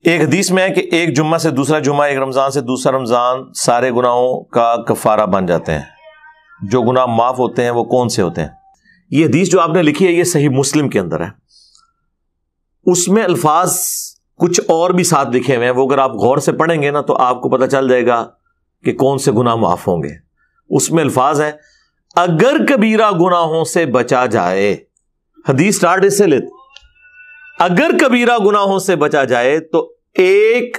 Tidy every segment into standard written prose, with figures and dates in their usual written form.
ایک حدیث میں ہے کہ ایک جمعہ سے دوسرا جمعہ، ایک رمضان سے دوسرا رمضان سارے گناہوں کا کفارہ بن جاتے ہیں۔ جو گناہ معاف ہوتے ہیں وہ کون سے ہوتے ہیں؟ یہ حدیث جو آپ نے لکھی ہے یہ صحیح مسلم کے اندر ہے، اس میں الفاظ کچھ اور بھی ساتھ لکھے ہوئے ہیں، وہ اگر آپ غور سے پڑھیں گے نا تو آپ کو پتہ چل جائے گا کہ کون سے گناہ معاف ہوں گے۔ اس میں الفاظ ہیں اگر کبیرہ گناہوں سے بچا جائے، حدیث سٹارٹ اس سے لیتے، اگر کبیرہ گناہوں سے بچا جائے تو ایک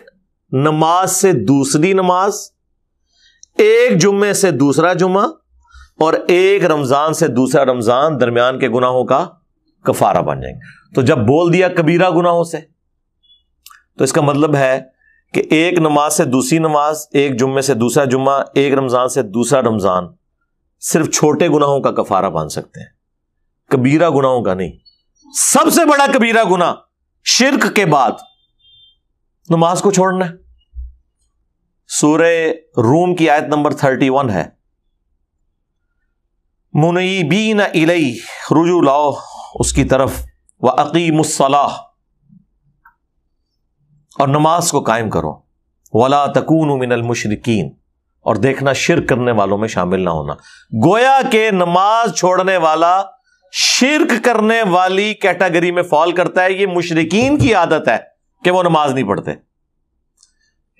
نماز سے دوسری نماز، ایک جمعے سے دوسرا جمعہ اور ایک رمضان سے دوسرا رمضان درمیان کے گناہوں کا کفارہ بن جائیں گے۔ تو جب بول دیا کبیرہ گناہوں سے تو اس کا مطلب ہے کہ ایک نماز سے دوسری نماز، ایک جمعے سے دوسرا جمعہ، ایک رمضان سے دوسرا رمضان صرف چھوٹے گناہوں کا کفارہ بن سکتے ہیں، کبیرہ گناہوں کا نہیں۔ سب سے بڑا کبیرہ گناہ شرک کے بعد نماز کو چھوڑنا ہے۔ سورہ روم کی آیت نمبر 31 ہے، منیبین الیہ، رجوع لاؤ اس کی طرف، وَأَقِیمُوا الصَّلَاةَ، اور نماز کو قائم کرو، وَلَا تَكُونُوا مِنَ الْمُشْرِكِينَ، اور دیکھنا شرک کرنے والوں میں شامل نہ ہونا۔ گویا کہ نماز چھوڑنے والا شرک کرنے والی کیٹیگری میں فال کرتا ہے۔ یہ مشرکین کی عادت ہے کہ وہ نماز نہیں پڑھتے،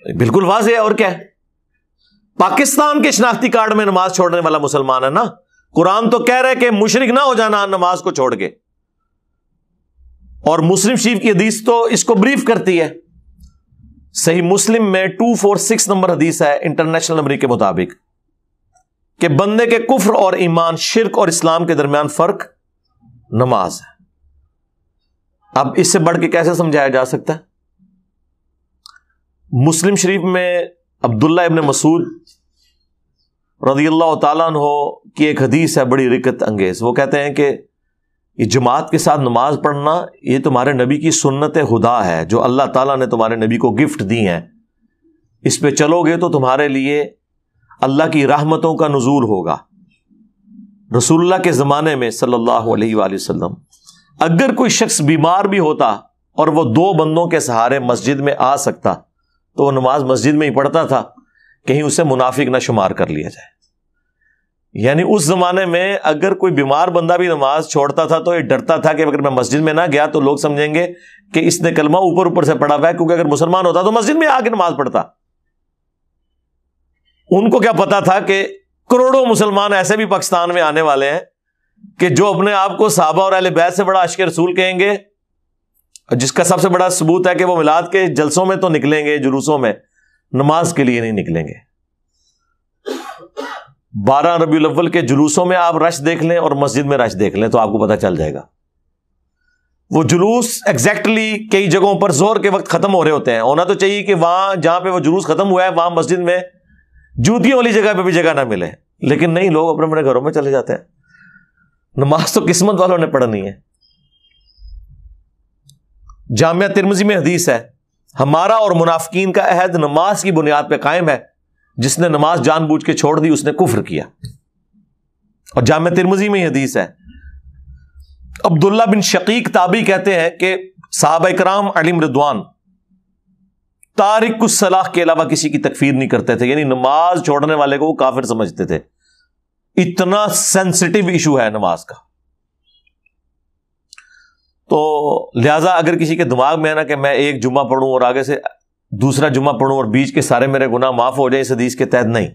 بالکل واضح ہے۔ اور کیا ہے؟ پاکستان کے شناختی کارڈ میں نماز چھوڑنے والا مسلمان ہے نا، قرآن تو کہہ رہے کہ مشرک نہ ہو جانا نماز کو چھوڑ کے، اور مسلم شریف کی حدیث تو اس کو بریف کرتی ہے۔ صحیح مسلم میں 246 نمبر حدیث ہے انٹرنیشنل نمبر کے مطابق کہ بندے کے کفر اور ایمان، شرک اور اسلام کے درمیان فرق نماز ہے۔ اب اس سے بڑھ کے کیسے سمجھایا جا سکتا ہے؟ مسلم شریف میں عبداللہ ابن مسعود رضی اللہ تعالیٰ عنہ کی ایک حدیث ہے بڑی رکت انگیز۔ وہ کہتے ہیں کہ یہ جماعت کے ساتھ نماز پڑھنا یہ تمہارے نبی کی سنت خدا ہے جو اللہ تعالیٰ نے تمہارے نبی کو گفٹ دی ہیں، اس پہ چلو گے تو تمہارے لیے اللہ کی رحمتوں کا نزول ہوگا۔ رسول اللہ کے زمانے میں صلی اللہ علیہ وآلہ وسلم اگر کوئی شخص بیمار بھی ہوتا اور وہ 2 بندوں کے سہارے مسجد میں آ سکتا تو وہ نماز مسجد میں ہی پڑھتا تھا، کہیں اسے منافق نہ شمار کر لیا جائے۔ یعنی اس زمانے میں اگر کوئی بیمار بندہ بھی نماز چھوڑتا تھا تو یہ ڈرتا تھا کہ اگر میں مسجد میں نہ گیا تو لوگ سمجھیں گے کہ اس نے کلمہ اوپر سے پڑھا ہوا ہے، کیونکہ اگر مسلمان ہوتا تو مسجد میں آ کے نماز پڑھتا۔ ان کو کیا پتا تھا کہ کروڑوں مسلمان ایسے بھی پاکستان میں آنے والے ہیں کہ جو اپنے آپ کو صحابہ اور اہل بیت سے بڑا عاشق رسول کہیں گے، جس کا سب سے بڑا ثبوت ہے کہ وہ میلاد کے جلسوں میں تو نکلیں گے، جلوسوں میں، نماز کے لیے نہیں نکلیں گے۔ 12 ربیع الاول کے جلوسوں میں آپ رش دیکھ لیں اور مسجد میں رش دیکھ لیں تو آپ کو پتہ چل جائے گا۔ وہ جلوس ایگزیکٹلی کئی جگہوں پر ظہر کے وقت ختم ہو رہے ہوتے ہیں۔ ہونا تو چاہیے کہ وہاں جہاں پہ وہ جلوس ختم ہوا ہے وہاں مسجد میں جوتیوں والی جگہ پہ بھی جگہ نہ ملے، لیکن نہیں، لوگ اپنے اپنے گھروں میں چلے جاتے ہیں۔ نماز تو قسمت والوں نے پڑھنی ہے۔ جامعہ ترمذی میں حدیث ہے، ہمارا اور منافقین کا عہد نماز کی بنیاد پہ قائم ہے، جس نے نماز جان بوجھ کے چھوڑ دی اس نے کفر کیا۔ اور جامعہ ترمذی میں حدیث ہے، عبداللہ بن شقیق تابعی کہتے ہیں کہ صحابہ کرام علیہم رضوان تارک الصلاۃ کے علاوہ کسی کی تکفیر نہیں کرتے تھے، یعنی نماز چھوڑنے والے کو وہ کافر سمجھتے تھے۔ اتنا سینسٹیو ایشو ہے نماز کا۔ تو لہذا اگر کسی کے دماغ میں ہے نا کہ میں ایک جمعہ پڑھوں اور آگے سے دوسرا جمعہ پڑھوں اور بیچ کے سارے میرے گناہ معاف ہو جائیں، اس حدیث کے تحت نہیں،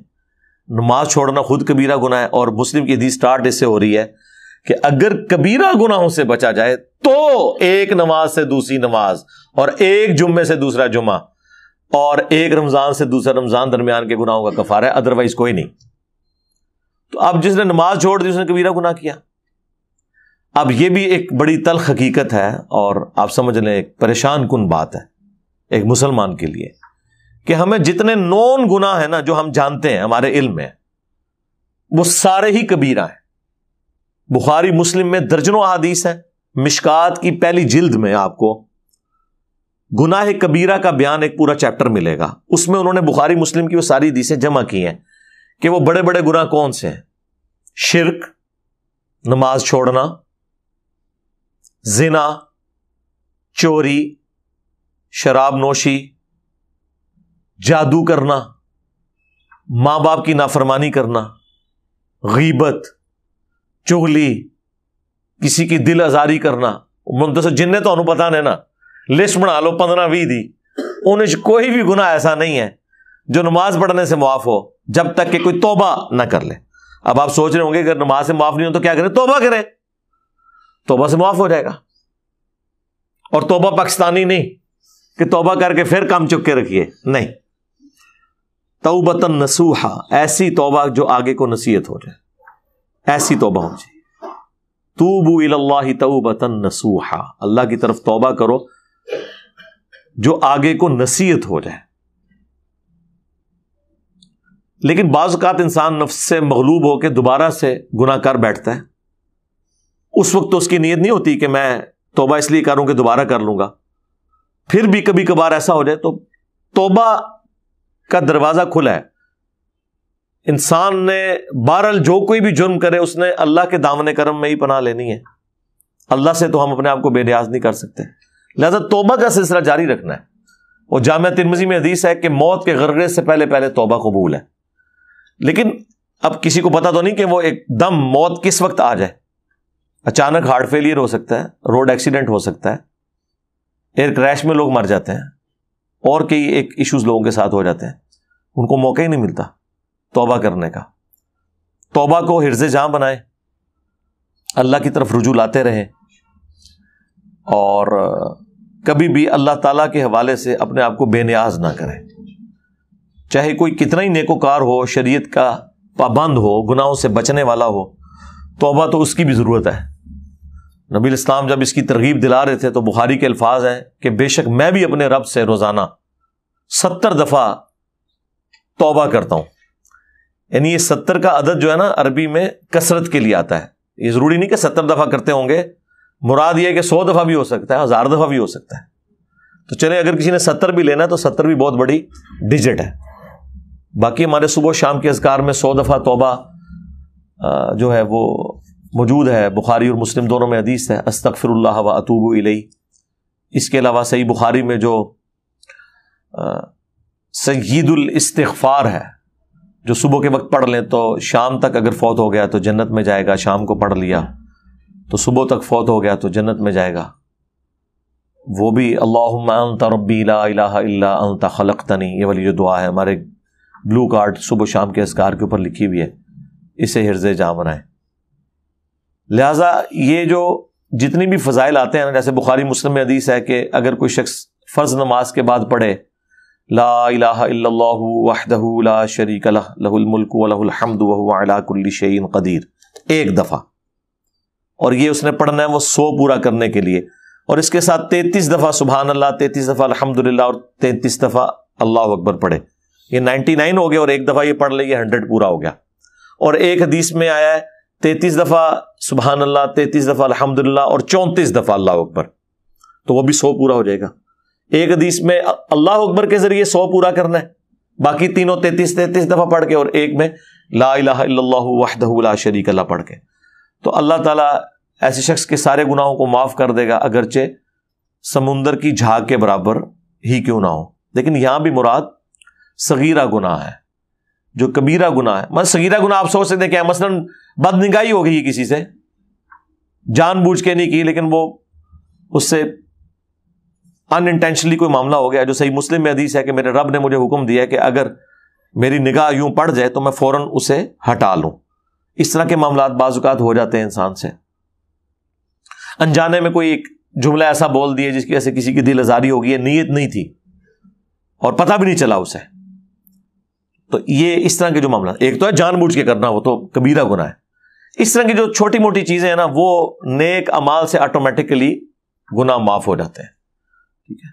نماز چھوڑنا خود کبیرہ گناہ ہے۔ اور مسلم کی حدیث سٹارٹ اس سے ہو رہی ہے کہ اگر کبیرہ گناہوں سے بچا جائے تو ایک نماز سے دوسری نماز اور ایک جمعے سے دوسرا جمعہ اور ایک رمضان سے دوسرا رمضان درمیان کے گناہوں کا کفارہ ہے، ادروائز کوئی نہیں۔ تو اب جس نے نماز چھوڑ دی اس نے کبیرہ گناہ کیا۔ اب یہ بھی ایک بڑی تلخ حقیقت ہے اور آپ سمجھ لیں ایک پریشان کن بات ہے ایک مسلمان کے لیے کہ ہمیں جتنے نون گناہ ہیں نا جو ہم جانتے ہیں ہمارے علم میں، وہ سارے ہی کبیرہ ہیں۔ بخاری مسلم میں درجنوں احادیث ہیں، مشکات کی پہلی جلد میں آپ کو گناہ کبیرہ کا بیان ایک پورا چیپٹر ملے گا، اس میں انہوں نے بخاری مسلم کی وہ ساری حدیثیں جمع کی ہیں کہ وہ بڑے بڑے گناہ کون سے ہیں۔ شرک، نماز چھوڑنا، زنا، چوری، شراب نوشی، جادو کرنا، ماں باپ کی نافرمانی کرنا، غیبت، چغلی، کسی کی دل آزاری کرنا. منتصر جن نے تو انہوں پتا نہیں نا، لسٹ بنا لو 15-20 دی، انہیں کوئی بھی گناہ ایسا نہیں ہے جو نماز پڑھنے سے معاف ہو جب تک کہ کوئی توبہ نہ کر لے. اب آپ سوچ رہے ہوں گے اگر نماز سے معاف نہیں ہو تو کیا کریں؟ توبہ کریں، توبہ سے معاف ہو جائے گا. اور توبہ پاکستانی نہیں کہ توبہ کر کے پھر کام چک کے رکھیے، نہیں، توبۃ نصوحا، ایسی توبہ جو آگے کو نصیحت ہو جائے، ایسی توبہ ہو جائے. توبوا الی اللہ توبۃ نصوحا، اللہ کی طرف توبہ کرو جو آگے کو نصیحت ہو جائے. لیکن بعض اوقات انسان نفس سے مغلوب ہو کے دوبارہ سے گناہ کر بیٹھتا ہے. اس وقت تو اس کی نیت نہیں ہوتی کہ میں توبہ اس لیے کروں کہ دوبارہ کر لوں گا. پھر بھی کبھی کبھار ایسا ہو جائے تو توبہ کا دروازہ کھلا ہے. انسان نے بہرحال جو کوئی بھی جرم کرے اس نے اللہ کے دامن کرم میں ہی پناہ لینی ہے. اللہ سے تو ہم اپنے آپ کو بے نیاز نہیں کر سکتے، لہذا توبہ کا سلسلہ جاری رکھنا ہے. اور جامعہ ترمذی میں حدیث ہے کہ موت کے غرغرے سے پہلے پہلے توبہ قبول ہے. لیکن اب کسی کو پتا تو نہیں کہ وہ ایک دم موت کس وقت آ جائے. اچانک ہارٹ فیلئر ہو سکتا ہے، روڈ ایکسیڈنٹ ہو سکتا ہے، ایئر کریش میں لوگ مر جاتے ہیں، اور کئی ایک ایشوز لوگوں کے ساتھ ہو جاتے ہیں، ان کو موقع ہی نہیں ملتا توبہ کرنے کا. توبہ کو حرز جاں بنائیں، اللہ کی طرف رجوع لاتے رہیں، اور کبھی بھی اللہ تعالیٰ کے حوالے سے اپنے آپ کو بے نیاز نہ کریں. چاہے کوئی کتنا ہی نیکوکار ہو، شریعت کا پابند ہو، گناہوں سے بچنے والا ہو، توبہ تو اس کی بھی ضرورت ہے. نبی الاسلام جب اس کی ترغیب دلا رہے تھے تو بخاری کے الفاظ ہیں کہ بے شک میں بھی اپنے رب سے روزانہ 70 دفعہ توبہ کرتا ہوں. یعنی یہ 70 کا عدد جو ہے نا عربی میں کثرت کے لیے آتا ہے. یہ ضروری نہیں کہ 70 دفعہ کرتے ہوں گے، مراد یہ ہے کہ 100 دفعہ بھی ہو سکتا ہے، 1000 دفعہ بھی ہو سکتا ہے. تو چلے اگر کسی نے 70 بھی لینا ہے تو 70 بھی بہت بڑی ڈیجٹ ہے. باقی ہمارے صبح و شام کے اذکار میں 100 دفعہ توبہ جو ہے وہ موجود ہے. بخاری اور مسلم دونوں میں حدیث ہے، استغفر اللہ و اتوب الیہ. اس کے علاوہ صحیح بخاری میں جو سید الاستغفار ہے، جو صبح کے وقت پڑھ لیں تو شام تک اگر فوت ہو گیا تو جنت میں جائے گا، شام کو پڑھ لیا تو صبح تک فوت ہو گیا تو جنت میں جائے گا. وہ بھی اللہم انت ربی لا الہ الا انت خلقتنی، یہ والی جو دعا ہے ہمارے بلو کارڈ صبح شام کے اذکار کے اوپر لکھی ہوئی ہے، اسے حرز جاں بنائیں. لہٰذا یہ جو جتنی بھی فضائل آتے ہیں نا، جیسے بخاری مسلم میں حدیث ہے کہ اگر کوئی شخص فرض نماز کے بعد پڑھے لا الہ الا اللہ وحدہ لا شریک لہ لہ الملک ولہ الحمد وہو علی کل شیء قدیر، ایک دفعہ، اور یہ اس نے پڑھنا ہے وہ 100 پورا کرنے کے لیے، اور اس کے ساتھ 33 دفعہ سبحان اللہ، 33 دفعہ الحمدللہ، اور 33 دفعہ اللہ اکبر پڑھے، یہ 99 ہو گیا، اور ایک دفعہ یہ پڑھ لے، یہ 100 پورا ہو گیا. اور ایک حدیث میں آیا ہے 33 دفعہ سبحان اللہ، 33 دفعہ الحمدللہ، اور 34 دفعہ اللہ اکبر، تو وہ بھی 100 پورا ہو جائے گا. ایک حدیث میں اللہ اکبر کے ذریعے 100 پورا کرنا ہے، باقی تینوں 33 دفعہ پڑھ کے، اور ایک میں لا الہ الا اللہ وحدہ لا شریک لہ پڑھ کے. تو اللہ تعالیٰ ایسے شخص کے سارے گناہوں کو معاف کر دے گا، اگرچہ سمندر کی جھاگ کے برابر ہی کیوں نہ ہو. لیکن یہاں بھی مراد صغیرہ گناہ ہے، جو کبیرہ گناہ ہے. مثلا صغیرہ گناہ آپ سوچ سکتے ہیں کہ مثلا بد نگاہی ہو گئی کسی سے، جان بوجھ کے نہیں کی، لیکن وہ اس سے ان انٹینشنلی کوئی معاملہ ہو گیا. جو صحیح مسلم میں حدیث ہے کہ میرے رب نے مجھے حکم دیا کہ اگر میری نگاہ یوں پڑ جائے تو میں فوراً اسے ہٹا لوں. اس طرح کے معاملات بعض اوقات ہو جاتے ہیں انسان سے. انجانے میں کوئی ایک جملہ ایسا بول دیے جس کی وجہ سے کسی کی دل آزاری ہو گئی ہے، نیت نہیں تھی اور پتہ بھی نہیں چلا اسے. تو یہ اس طرح کے جو معاملات، ایک تو ہے جان بوجھ کے کرنا، وہ تو کبیرہ گناہ ہے. اس طرح کی جو چھوٹی موٹی چیزیں ہیں نا، وہ نیک اعمال سے آٹومیٹکلی گناہ معاف ہو جاتے ہیں. ٹھیک ہے،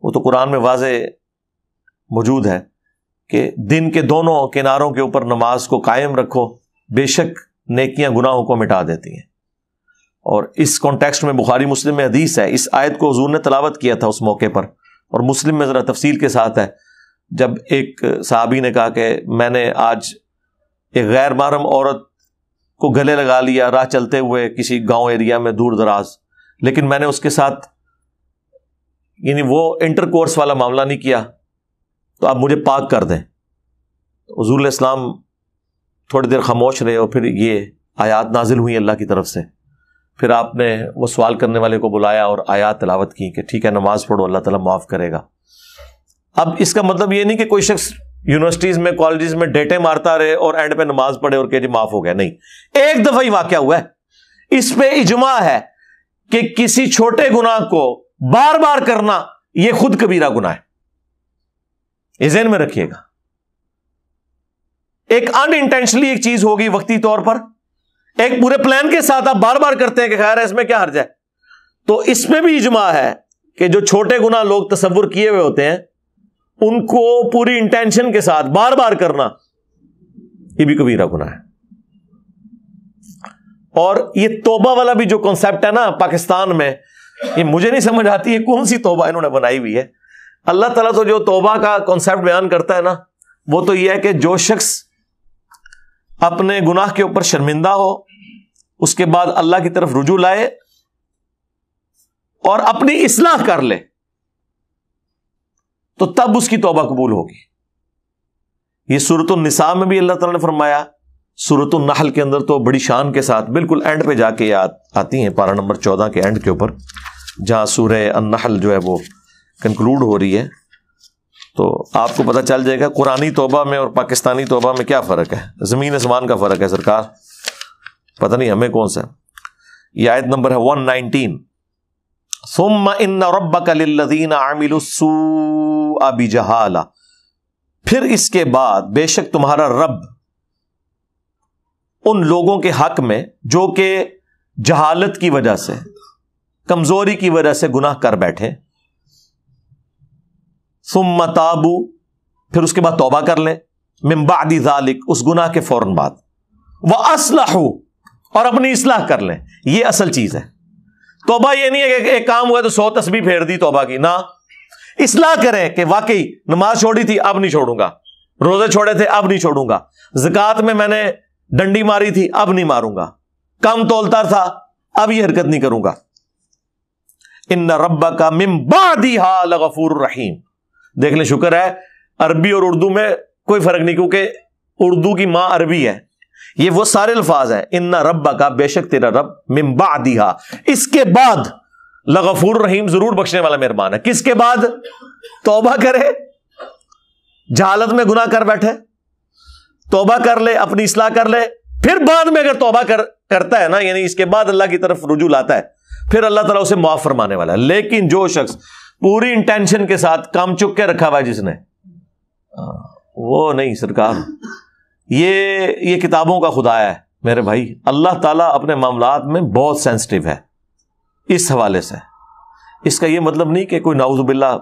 وہ تو قرآن میں واضح موجود ہے کہ دن کے دونوں کناروں کے اوپر نماز کو قائم رکھو، بے شک نیکیاں گناہوں کو مٹا دیتی ہیں. اور اس کانٹیکسٹ میں بخاری مسلم میں حدیث ہے، اس آیت کو حضور نے تلاوت کیا تھا اس موقع پر، اور مسلم میں ذرا تفصیل کے ساتھ ہے. جب ایک صحابی نے کہا کہ میں نے آج ایک غیر محرم عورت کو گلے لگا لیا راہ چلتے ہوئے کسی گاؤں ایریا میں دور دراز، لیکن میں نے اس کے ساتھ یعنی وہ انٹر کورس والا معاملہ نہیں کیا تو آپ مجھے پاک کر دیں. حضور علیہ السلام تھوڑی دیر خاموش رہے اور پھر یہ آیات نازل ہوئی اللہ کی طرف سے. پھر آپ نے وہ سوال کرنے والے کو بلایا اور آیات تلاوت کی کہ ٹھیک ہے نماز پڑھو اللہ تعالیٰ معاف کرے گا. اب اس کا مطلب یہ نہیں کہ کوئی شخص یونیورسٹیز میں کالجز میں ڈیٹے مارتا رہے اور اینڈ پہ نماز پڑھے اور کہ جی معاف ہو گیا. نہیں, ایک دفعہ ہی واقعہ ہوا ہے. اس پہ اجماع ہے کہ کسی چھوٹے گناہ کو بار بار کرنا یہ خود کبیرہ گناہ ہے. یہ ذہن میں رکھیے گا. ایک ان انٹینشنلی ایک چیز ہوگی وقتی طور پر, ایک پورے پلان کے ساتھ آپ بار بار کرتے ہیں کہ خیر ہے اس میں کیا حرج ہے. تو اس میں بھی اجماع ہے کہ جو چھوٹے گناہ لوگ تصور کیے ہوئے ہوتے ہیں ان کو پوری انٹینشن کے ساتھ بار بار کرنا یہ بھی کبیرہ گناہ ہے. اور یہ توبہ والا بھی جو کنسپٹ ہے نا پاکستان میں, یہ مجھے نہیں سمجھ آتی ہے کون سی توبہ انہوں نے بنائی ہوئی ہے. اللہ تعالیٰ تو جو توبہ کا کنسپٹ بیان کرتا ہے نا وہ تو یہ ہے کہ جو شخص اپنے گناہ کے اوپر شرمندہ ہو, اس کے بعد اللہ کی طرف رجوع لائے اور اپنی اصلاح کر لے تو تب اس کی توبہ قبول ہوگی. یہ سورۃ النساء میں بھی اللہ تعالیٰ نے فرمایا, سورۃ النحل کے اندر تو بڑی شان کے ساتھ بالکل اینڈ پہ جا کے یاد آتی ہیں, پارہ نمبر 14 کے اینڈ کے اوپر جہاں سورہ النحل جو ہے وہ کنکلوڈ ہو رہی ہے. تو آپ کو پتہ چل جائے گا قرآنی توبہ میں اور پاکستانی توبہ میں کیا فرق ہے. زمین آسمان کا فرق ہے سرکار, پتہ نہیں ہمیں کون سا. یہ آیت نمبر ہے 119. ثم ان ربک للذین عملوا السوء بجہالہ, پھر اس کے بعد بے شک تمہارا رب ان لوگوں کے حق میں جو کہ جہالت کی وجہ سے, کمزوری کی وجہ سے گناہ کر بیٹھے, ثم تابوا, پھر اس کے بعد توبہ کر لیں, من بعد ذلک, اس گناہ کے فوراً بعد, واصلحوا, اور اپنی اصلاح کر لیں. یہ اصل چیز ہے. توبہ یہ نہیں ہے کہ ایک کام ہوا تو 100 تسبیح پھیر دی توبہ کی, نہ, اصلاح کریں کہ واقعی نماز چھوڑی تھی اب نہیں چھوڑوں گا, روزے چھوڑے تھے اب نہیں چھوڑوں گا, زکوٰۃ میں نے ڈنڈی ماری تھی اب نہیں ماروں گا, کم تولتا تھا اب یہ حرکت نہیں کروں گا. ان ربک من بعدھا لغفور رحیم. دیکھ لیں, شکر ہے عربی اور اردو میں کوئی فرق نہیں, کیونکہ اردو کی ماں عربی ہے. یہ وہ سارے الفاظ ہیں, ان ربک, بے شک تیرا رب, من بعدھا, اس کے بعد, لغفور رحیم, ضرور بخشنے والا مہربان ہے. کس کے بعد؟ توبہ کرے, جہالت میں گناہ کر بیٹھے, توبہ کر لے, اپنی اصلاح کر لے, پھر بعد میں اگر توبہ کرتا ہے نا, یعنی اس کے بعد اللہ کی طرف رجوع لاتا ہے, پھر اللہ تعالیٰ اسے معاف فرمانے والا ہے. لیکن جو شخص پوری انٹینشن کے ساتھ کام چک کے رکھا ہوا ہے جس نے, وہ نہیں سرکار. یہ کتابوں کا خدا ہے میرے بھائی. اللہ تعالیٰ اپنے معاملات میں بہت سینسٹیو ہے اس حوالے سے. اس کا یہ مطلب نہیں کہ کوئی نعوذ باللہ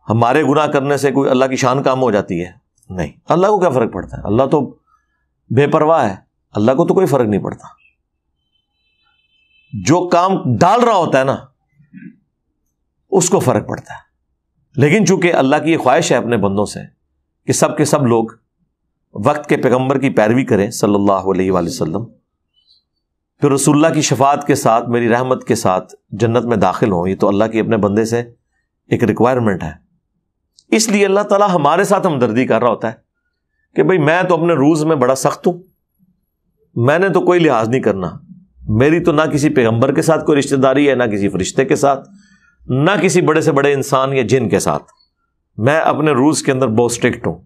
ہمارے گناہ کرنے سے کوئی اللہ کی شان کم ہو جاتی ہے. نہیں, اللہ کو کیا فرق پڑتا ہے, اللہ تو بے پرواہ ہے, اللہ کو تو کوئی فرق نہیں پڑتا. جو کام ڈال رہا ہوتا ہے نا اس کو فرق پڑتا ہے. لیکن چونکہ اللہ کی یہ خواہش ہے اپنے بندوں سے کہ سب کے سب لوگ وقت کے پیغمبر کی پیروی کریں صلی اللہ علیہ وآلہ وسلم, پھر رسول اللہ کی شفاعت کے ساتھ, میری رحمت کے ساتھ جنت میں داخل ہوں. یہ تو اللہ کی اپنے بندے سے ایک ریکوائرمنٹ ہے. اس لیے اللہ تعالیٰ ہمارے ساتھ ہمدردی کر رہا ہوتا ہے کہ بھئی میں تو اپنے روز میں بڑا سخت ہوں, میں نے تو کوئی لحاظ نہیں کرنا, میری تو نہ کسی پیغمبر کے ساتھ کوئی رشتہ داری ہے, نہ کسی فرشتے کے ساتھ, نہ کسی بڑے سے بڑے انسان یا جن کے ساتھ. میں اپنے روز کے اندر بہت اسٹرکٹ ہوں,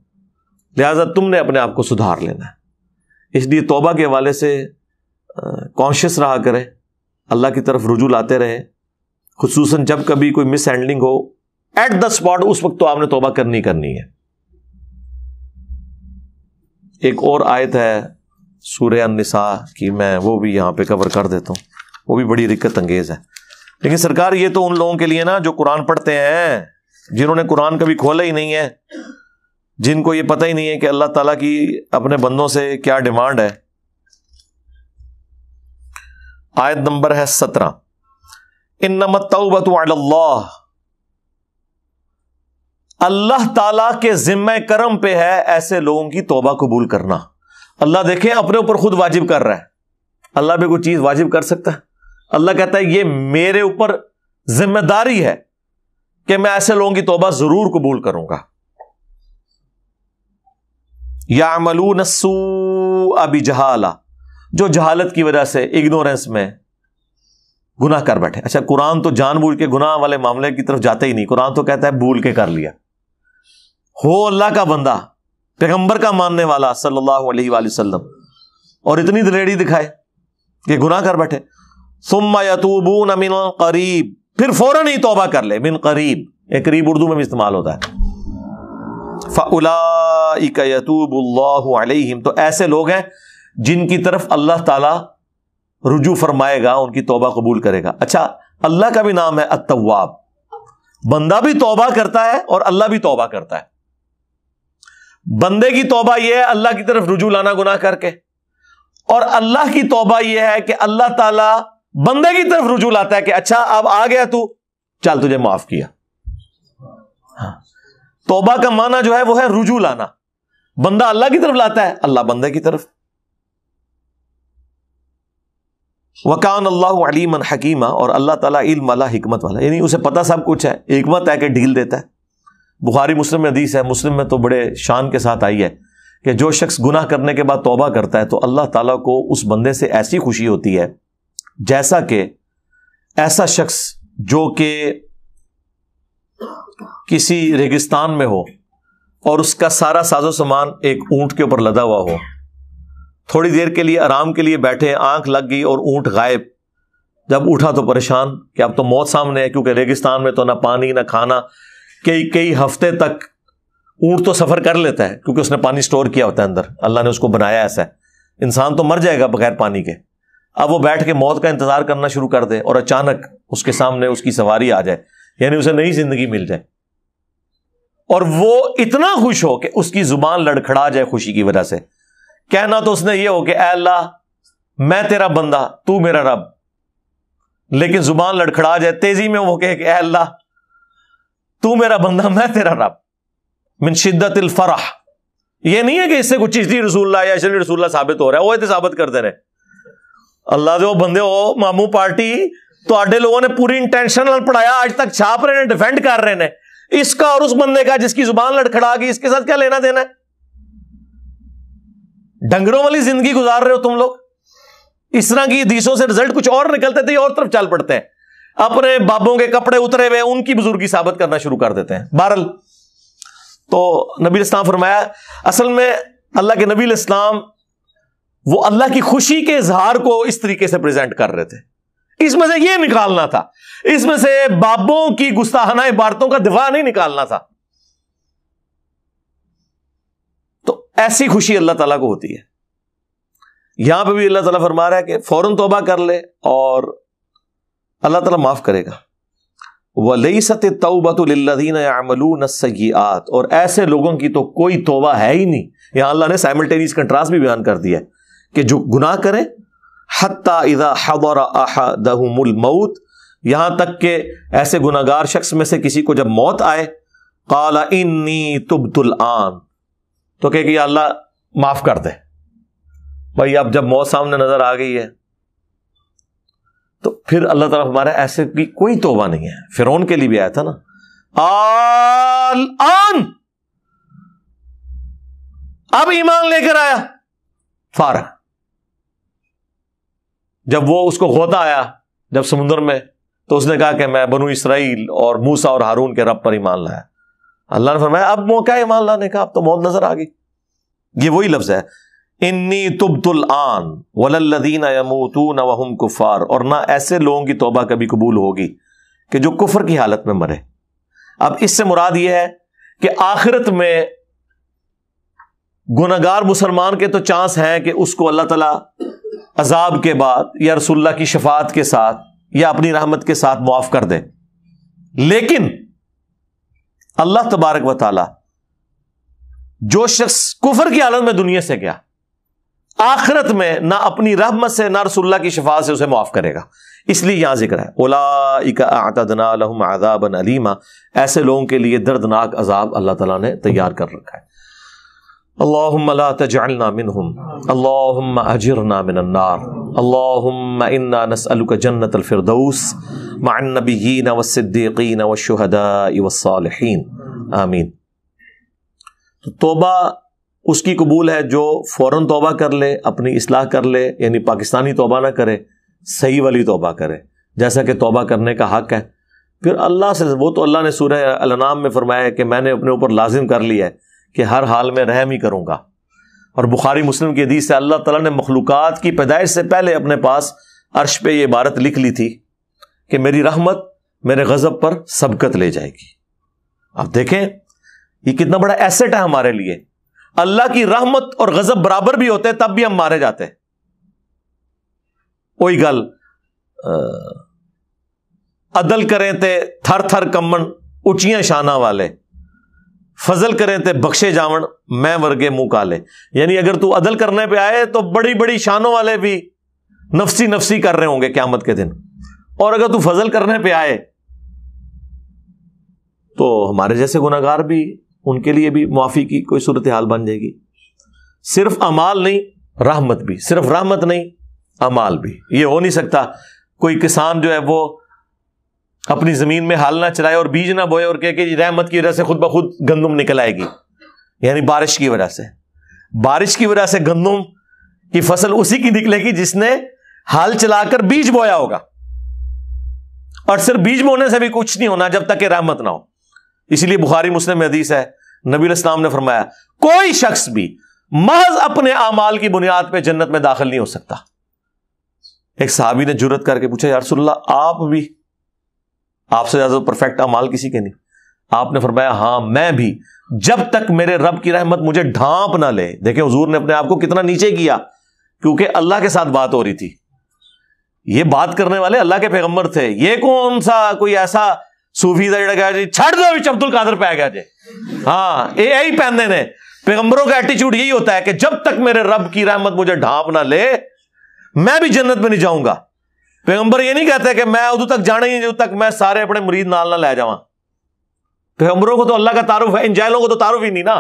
لہٰذا تم نے اپنے آپ کو سدھار لینا ہے. اس لیے توبہ کے حوالے سے کانشیس رہا کرے, اللہ کی طرف رجوع لاتے رہے, خصوصاً جب کبھی کوئی مس ہینڈلنگ ہو ایٹ دا اسپاٹ, اس وقت تو آپ نے توبہ کرنی ہے. ایک اور آیت ہے سورہ النساء کی, میں وہ بھی یہاں پہ کور کر دیتا ہوں, وہ بھی بڑی رکت انگیز ہے. لیکن سرکار یہ تو ان لوگوں کے لیے نا جو قرآن پڑھتے ہیں, جنہوں نے قرآن کبھی کھولا ہی نہیں ہے, جن کو یہ پتہ ہی نہیں ہے کہ اللہ تعالیٰ کی اپنے بندوں سے کیا ڈیمانڈ ہے. آیت نمبر ہے 17. انما التوبۃ علی اللہ, اللہ تعالیٰ کے ذمہ کرم پہ ہے ایسے لوگوں کی توبہ قبول کرنا. اللہ دیکھیں اپنے اوپر خود واجب کر رہا ہے. اللہ بھی کوئی چیز واجب کر سکتا ہے؟ اللہ کہتا ہے یہ میرے اوپر ذمہ داری ہے کہ میں ایسے لوگوں کی توبہ ضرور قبول کروں گا. یعملون السوء بجہالہ، جو جہالت کی وجہ سے اگنورنس میں گناہ کر بیٹھے. اچھا قرآن تو جان بوجھ کے گناہ والے معاملے کی طرف جاتے ہی نہیں. قرآن تو کہتا ہے بھول کے کر لیا. ہو اللہ کا بندہ، پیغمبر کا ماننے والا صلی اللہ علیہ وآلہ وسلم، اور اتنی دلیری دکھائے کہ گناہ کر بیٹھے. ثم یتوبون من قریب، پھر فوراً ہی توبہ کر لے. من قریب، ایک قریب اردو میں بھی استعمال ہوتا ہے. فاولئک یتوب اللہ علیہم، تو ایسے لوگ ہیں جن کی طرف اللہ تعالی رجوع فرمائے گا، ان کی توبہ قبول کرے گا. اچھا اللہ کا بھی نام ہے التواب. بندہ بھی توبہ کرتا ہے اور اللہ بھی توبہ کرتا ہے. بندے کی توبہ یہ ہے اللہ کی طرف رجوع لانا گناہ کر کے، اور اللہ کی توبہ یہ ہے کہ اللہ تعالیٰ بندے کی طرف رجوع لاتا ہے کہ اچھا اب آ گیا تو چل تجھے معاف کیا. توبہ کا معنی جو ہے وہ ہے رجوع لانا. بندہ اللہ کی طرف لاتا ہے، اللہ بندے کی طرف. وَكَانَ اللَّهُ عَلِيمًا حَكِيمًا، اور اللہ تعالیٰ علم والا، حکمت والا، یعنی اسے پتہ سب کچھ ہے. حکمت ہے کہ ڈھیل دیتا ہے. بخاری مسلم میں حدیث ہے، مسلم میں تو بڑے شان کے ساتھ آئی ہے کہ جو شخص گناہ کرنے کے بعد توبہ کرتا ہے تو اللہ تعالیٰ کو اس بندے سے ایسی خوشی ہوتی ہے جیسا کہ ایسا شخص جو کہ کسی ریگستان میں ہو اور اس کا سارا ساز و سامان ایک اونٹ کے اوپر لدا ہوا ہو. تھوڑی دیر کے لیے آرام کے لیے بیٹھے، آنکھ لگ گئی اور اونٹ غائب. جب اٹھا تو پریشان کہ اب تو موت سامنے ہے، کیونکہ ریگستان میں تو نہ پانی نہ کھانا. کئی ہفتے تک اونٹ تو سفر کر لیتا ہے کیونکہ اس نے پانی سٹور کیا ہوتا ہے اندر، اللہ نے اس کو بنایا ایسا ہے. انسان تو مر جائے گا بغیر پانی کے. اب وہ بیٹھ کے موت کا انتظار کرنا شروع کر دے اور اچانک اس کے سامنے اس کی سواری آ جائے، یعنی اسے نئی زندگی مل جائے، اور وہ اتنا خوش ہو کہ اس کی زبان لڑکھڑا جائے خوشی کی وجہ سے. کہنا تو اس نے یہ ہو کہ اے اللہ میں تیرا بندہ تو میرا رب، لیکن زبان لڑکھڑا جائے تیزی میں وہ کہے کہ اے اللہ تو میرا بندہ میں تیرا رب. من شدت الفرح. یہ نہیں ہے کہ اس سے کچھ چیز رسول اللہ یا شریف رسول اللہ ثابت ہو رہا ہے، وہ ثابت کرتے رہے. اللہ دے وہ بندے ہو ماموں پارٹی تو آڈے لوگوں نے پوری انٹینشنل پڑھایا، آج تک چھاپ رہے ہیں، ڈیفینڈ کر رہے ہیں اس کا اور اس بندے کا جس کی زبان لڑکھڑا گئی. اس کے ساتھ کیا لینا دینا ہے؟ ڈنگروں والی زندگی گزار رہے ہو تم لوگ. اس طرح کی حدیثوں سے رزلٹ کچھ اور نکلتے تھے، اور طرف چل پڑتے ہیں، اپنے بابوں کے کپڑے اترے ہوئے ان کی بزرگی ثابت کرنا شروع کر دیتے ہیں. بہرحال تو نبی الاسلام فرمایا اصل میں اللہ کے نبی الاسلام وہ اللہ کی خوشی کے اظہار کو اس طریقے سے پریزنٹ کر رہے تھے. اس میں سے یہ نکالنا تھا، اس میں سے بابوں کی گستاخانہ عبارتوں کا دفاع نہیں نکالنا تھا. تو ایسی خوشی اللہ تعالیٰ کو ہوتی ہے. یہاں پہ بھی اللہ تعالیٰ فرما رہا ہے کہ فوراً توبہ کر لے اور اللہ تعالیٰ معاف کرے گا. وَلَيْسَتِ التَّوْبَةُ لِلَّذِينَ يَعْمَلُونَ السَّيِّئَاتِ، اور ایسے لوگوں کی تو کوئی توبہ ہے ہی نہیں. یہاں اللہ نے سائملٹینیس کنٹراسٹ بھی بیان کر دیا ہے کہ جو گناہ کریں حَتَّى إِذَا حَضَرَ أَحَدَهُمُ الْمَوْتِ، یہاں تک کہ ایسے گناہگار شخص میں سے کسی کو جب موت آئے، قَالَ إِنِّي تُبْتُ الْآنَ، تو کہ یا اللہ معاف کر دے. بھائی اب جب موت سامنے نظر آ گئی ہے تو پھر اللہ تعالیٰ ہمارا ایسے کی کوئی توبہ نہیں ہے. فرعون کے لیے بھی آیا تھا نا، الآن اب ایمان لے کر آیا فارغ. جب وہ اس کو غوطہ آیا جب سمندر میں، تو اس نے کہا کہ میں بنو اسرائیل اور موسیٰ اور ہارون کے رب پر ایمان لایا. اللہ نے فرمایا اب موقع ہے ایمان لانے کا، اب تو موت نظر آ گئی. یہ وہی لفظ ہے انی تبت الآن وللذین یموتون وہم کفار، اور نہ ایسے لوگوں کی توبہ کبھی قبول ہوگی کہ جو کفر کی حالت میں مرے. اب اس سے مراد یہ ہے کہ آخرت میں گناہگار مسلمان کے تو چانس ہیں کہ اس کو اللہ تعالیٰ عذاب کے بعد یا رسول اللہ کی شفاعت کے ساتھ یا اپنی رحمت کے ساتھ معاف کر دے، لیکن اللہ تبارک و تعالی جو شخص کفر کی حالت میں دنیا سے گیا، آخرت میں نہ اپنی رحمت سے نہ رسول اللہ کی شفاعت سے اسے معاف کرے گا. اس لیے یہاں ذکر ہے اولئک اعتدنا لهم عذابا الیما، ایسے لوگوں کے لیے دردناک عذاب اللہ تعالیٰ نے تیار کر رکھا ہے. اللہم لا تجعلنا منہم، اللہم اجرنا من النار، اللہم انا نسألک جنت الفردوس مع النبیین والصدیقین والشہداء والصالحین، آمین۔ تو توبہ اس کی قبول ہے جو فوراً توبہ کر لے، اپنی اصلاح کر لے، یعنی پاکستانی توبہ نہ کرے، صحیح والی توبہ کرے جیسا کہ توبہ کرنے کا حق ہے۔ پھر اللہ سے، وہ تو اللہ نے سورہ الانعام میں فرمایا ہے کہ میں نے اپنے اوپر لازم کر لیا ہے کہ ہر حال میں رحم ہی کروں گا، اور بخاری مسلم کی حدیث سے اللہ تعالیٰ نے مخلوقات کی پیدائش سے پہلے اپنے پاس عرش پہ یہ عبارت لکھ لی تھی کہ میری رحمت میرے غضب پر سبقت لے جائے گی۔ اب دیکھیں یہ کتنا بڑا ایسٹ ہے ہمارے لیے، اللہ کی رحمت اور غضب برابر بھی ہوتے تب بھی ہم مارے جاتے۔ وہی گل عدل کریں تے تھر تھر کمن اچیاں شانہ والے، فضل کریں تے بخشے جاون میں ورگے منہ کالے۔ یعنی اگر تو عدل کرنے پہ آئے تو بڑی بڑی شانوں والے بھی نفسی نفسی کر رہے ہوں گے قیامت کے دن، اور اگر تو فضل کرنے پہ آئے تو ہمارے جیسے گناہگار بھی، ان کے لیے بھی معافی کی کوئی صورتحال بن جائے گی۔ صرف اعمال نہیں، رحمت بھی، صرف رحمت نہیں، اعمال بھی۔ یہ ہو نہیں سکتا کوئی کسان جو ہے وہ اپنی زمین میں ہل نہ چلائے اور بیج نہ بوئے اور کہے کہ رحمت کی وجہ سے خود بخود گندم نکل آئے گی، یعنی بارش کی وجہ سے۔ بارش کی وجہ سے گندم کی فصل اسی کی نکلے گی جس نے ہل چلا کر بیج بویا ہوگا، اور صرف بیج بونے سے بھی کچھ نہیں ہونا جب تک کہ رحمت نہ ہو۔ اسی لیے بخاری مسلم میں حدیث ہے، نبی علیہ السلام نے فرمایا کوئی شخص بھی محض اپنے اعمال کی بنیاد پہ جنت میں داخل نہیں ہو سکتا۔ ایک صحابی نے جرت کر کے پوچھا یا رسول اللہ آپ بھی، آپ سے زیادہ پرفیکٹ اعمال کسی کے نہیں؟ آپ نے فرمایا ہاں میں بھی، جب تک میرے رب کی رحمت مجھے ڈھانپ نہ لے۔ دیکھیں حضور نے اپنے آپ کو کتنا نیچے کیا، کیونکہ اللہ کے ساتھ بات ہو رہی تھی، یہ بات کرنے والے اللہ کے پیغمبر تھے۔ یہ کون سا کوئی ایسا صوفی تھا جڑا کہا جی چھڑ دو عبد القادر پہ آ گیا جی، ہاں یہی پہننے نے۔ پیغمبروں کا ایٹیچیوڈ یہی ہوتا ہے کہ جب تک میرے رب کی رحمت مجھے ڈھانپ نہ لے میں بھی جنت میں نہیں جاؤں گا۔ پیغمبر یہ نہیں کہتے کہ میں ادھر تک جانا ہی نہیں جب تک میں سارے اپنے مرید نال نہ لے جاؤں۔ پیغمبروں کو تو اللہ کا تعارف ہے، ان جاہلوں کو تو تعارف ہی نہیں نا۔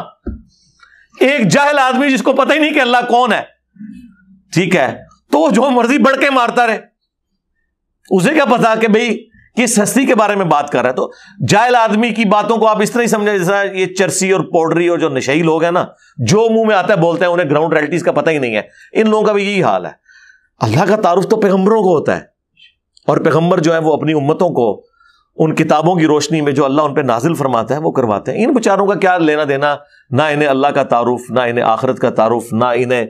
ایک جاہل آدمی جس کو پتہ ہی نہیں کہ اللہ کون ہے، ٹھیک ہے، تو جو مرضی بڑھ کے مارتا رہے، اسے کیا پتا کہ بھئی کس ہستی کے بارے میں بات کر رہا ہے۔ تو جاہل آدمی کی باتوں کو آپ اس طرح ہی سمجھیں جیسا یہ چرسی اور پاؤڈری اور جو نشئی لوگ ہیں نا، جو منہ میں آتا ہے بولتے ہیں، انہیں گراؤنڈ ریئلٹیز کا پتہ ہی نہیں ہے۔ ان لوگوں کا بھی یہی حال ہے۔ اللہ کا تعارف تو پیغمبروں کو ہوتا ہے، اور پیغمبر جو ہے وہ اپنی امتوں کو ان کتابوں کی روشنی میں جو اللہ ان پہ نازل فرماتا ہے وہ کرواتے ہیں۔ ان بیچاروں کا کیا لینا دینا، نہ انہیں اللہ کا تعارف، نہ انہیں آخرت کا تعارف، نہ انہیں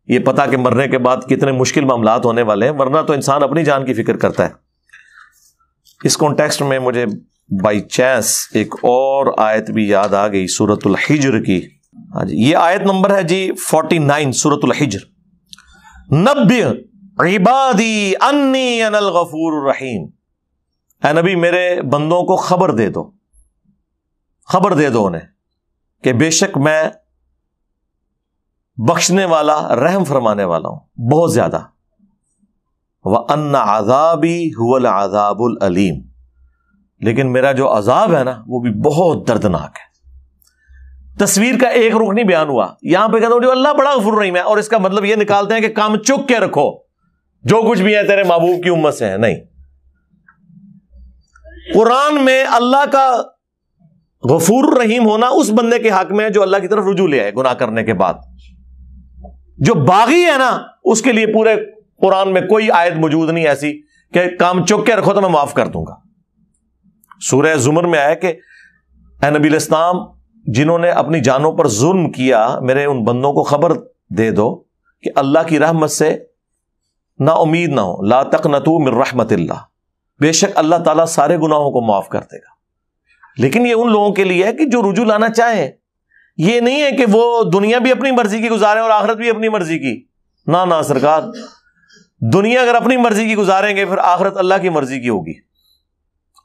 یہ پتا کہ مرنے کے بعد کتنے مشکل معاملات ہونے والے ہیں، ورنہ تو انسان اپنی جان کی فکر کرتا ہے۔ اس کانٹیکسٹ میں مجھے بائی چانس ایک اور آیت بھی یاد آ گئی سورۃ الحجر کی۔ ہاں جی، یہ آیت نمبر ہے جی 49 سورۃ الحجر۔ نبئ عبادی انی انا الغفور الرحیم، اے نبی میرے بندوں کو خبر دے دو، خبر دے دو انہیں کہ بے شک میں بخشنے والا، رحم فرمانے والا ہوں بہت زیادہ۔ وَأَنَّ عَذَابِي هُوَ الْعَذَابُ الْأَلِيمُ، لیکن میرا جو عذاب ہے نا وہ بھی بہت دردناک ہے۔ تصویر کا ایک رخ نہیں بیان ہوا، یہاں پہ کہتا ہوں جو اللہ بڑا غفور رحیم ہے، اور اس کا مطلب یہ نکالتے ہیں کہ کام چک کے رکھو، جو کچھ بھی ہے تیرے محبوب کی امت سے ہے۔ نہیں، قرآن میں اللہ کا غفور رحیم ہونا اس بندے کے حق میں ہے جو اللہ کی طرف رجوع لے آئے گناہ کرنے کے بعد۔ جو باغی ہے نا اس کے لیے پورے قرآن میں کوئی آیت موجود نہیں ایسی کہ کام چک کے رکھو تو میں معاف کر دوں گا۔ سورہ زمر میں آیا کہ اے نبی علیہ السلام جنہوں نے اپنی جانوں پر ظلم کیا، میرے ان بندوں کو خبر دے دو کہ اللہ کی رحمت سے نا امید نہ ہو، لا تقنطوا من رحمت اللہ، بے شک اللہ تعالیٰ سارے گناہوں کو معاف کر دے گا۔ لیکن یہ ان لوگوں کے لیے ہے کہ جو رجوع لانا چاہیں، یہ نہیں ہے کہ وہ دنیا بھی اپنی مرضی کی گزاریں اور آخرت بھی اپنی مرضی کی۔ نہ سرکار، دنیا اگر اپنی مرضی کی گزاریں گے پھر آخرت اللہ کی مرضی کی ہوگی،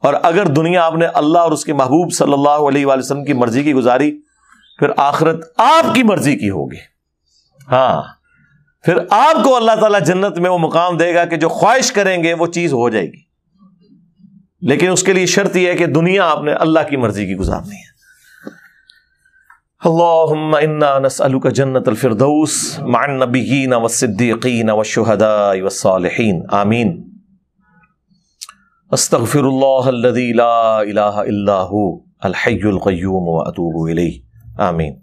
اور اگر دنیا آپ نے اللہ اور اس کے محبوب صلی اللہ علیہ وآلہ وسلم کی مرضی کی گزاری پھر آخرت آپ کی مرضی کی ہوگی۔ ہاں، پھر آپ کو اللہ تعالیٰ جنت میں وہ مقام دے گا کہ جو خواہش کریں گے وہ چیز ہو جائے گی، لیکن اس کے لیے شرط یہ ہے کہ دنیا آپ نے اللہ کی مرضی کی گزارنی ہے۔ اللہم انا نسألک جنت الفردوس مع النبیین والصدیقین والشہداء والصالحین آمین. استغفر اللہ الذی لا الہ الا ہو الحی القیوم واتوب الیہ آمین.